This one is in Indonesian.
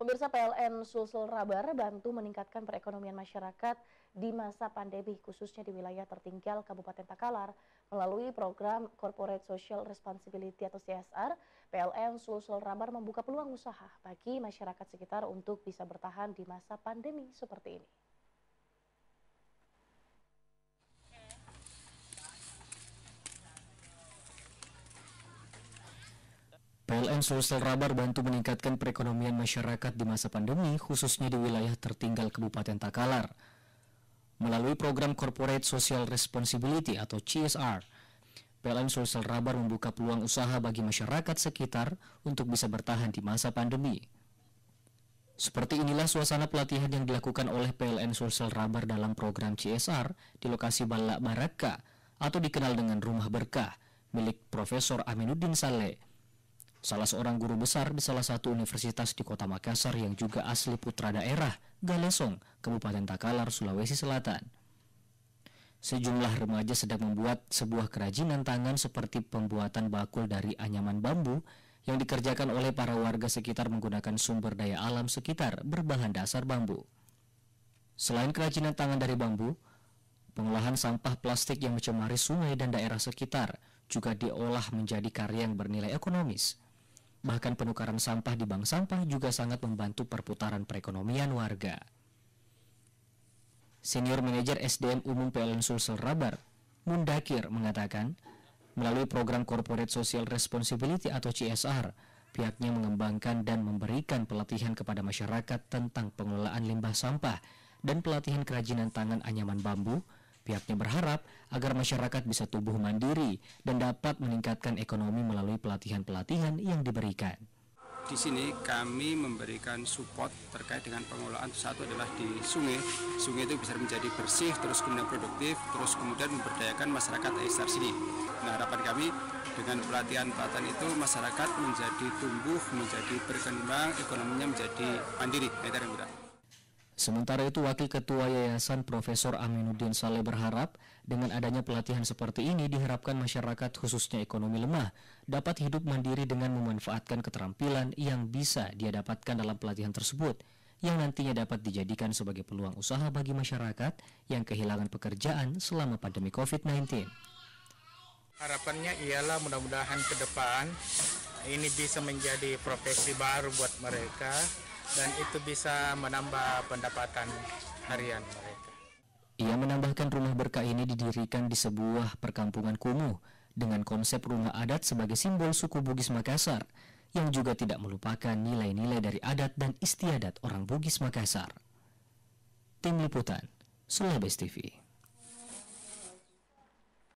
Pemirsa, PLN Sulsel Rabar bantu meningkatkan perekonomian masyarakat di masa pandemi, khususnya di wilayah tertinggal Kabupaten Takalar. Melalui program Corporate Social Responsibility atau CSR, PLN Sulsel Rabar membuka peluang usaha bagi masyarakat sekitar untuk bisa bertahan di masa pandemi seperti ini. PLN Sulsel Rabar bantu meningkatkan perekonomian masyarakat di masa pandemi, khususnya di wilayah tertinggal Kabupaten Takalar. Melalui program Corporate Social Responsibility atau CSR, PLN Sulsel Rabar membuka peluang usaha bagi masyarakat sekitar untuk bisa bertahan di masa pandemi. Seperti inilah suasana pelatihan yang dilakukan oleh PLN Sulsel Rabar dalam program CSR di lokasi Balak Baraka atau dikenal dengan Rumah Berkah milik Profesor Aminuddin Saleh, salah seorang guru besar di salah satu universitas di Kota Makassar yang juga asli putra daerah Galesong, Kabupaten Takalar, Sulawesi Selatan. Sejumlah remaja sedang membuat sebuah kerajinan tangan seperti pembuatan bakul dari anyaman bambu yang dikerjakan oleh para warga sekitar menggunakan sumber daya alam sekitar berbahan dasar bambu. Selain kerajinan tangan dari bambu, pengolahan sampah plastik yang mencemari sungai dan daerah sekitar juga diolah menjadi karya yang bernilai ekonomis. Bahkan penukaran sampah di bank sampah juga sangat membantu perputaran perekonomian warga. Senior Manajer SDM Umum PLN Sulsel Rabar, Mundakir, mengatakan, melalui program Corporate Social Responsibility atau CSR, pihaknya mengembangkan dan memberikan pelatihan kepada masyarakat tentang pengelolaan limbah sampah dan pelatihan kerajinan tangan anyaman bambu. Pihaknya berharap agar masyarakat bisa tumbuh mandiri dan dapat meningkatkan ekonomi melalui pelatihan-pelatihan yang diberikan. Di sini kami memberikan support terkait dengan pengelolaan. Satu adalah di sungai itu bisa menjadi bersih, terus kemudian produktif, terus kemudian memberdayakan masyarakat sekitar sini. Nah, harapan kami dengan pelatihan-pelatihan itu masyarakat menjadi tumbuh, menjadi berkembang, ekonominya menjadi mandiri. Sementara itu, Wakil Ketua Yayasan Profesor Aminuddin Saleh berharap dengan adanya pelatihan seperti ini diharapkan masyarakat khususnya ekonomi lemah dapat hidup mandiri dengan memanfaatkan keterampilan yang bisa dia dapatkan dalam pelatihan tersebut yang nantinya dapat dijadikan sebagai peluang usaha bagi masyarakat yang kehilangan pekerjaan selama pandemi COVID-19. Harapannya ialah mudah-mudahan ke depan ini bisa menjadi profesi baru buat mereka dan itu bisa menambah pendapatan harian mereka. Ia menambahkan Rumah Berkah ini didirikan di sebuah perkampungan kumuh dengan konsep rumah adat sebagai simbol suku Bugis Makassar yang juga tidak melupakan nilai-nilai dari adat dan istiadat orang Bugis Makassar. Tim Liputan, Sulawesi TV.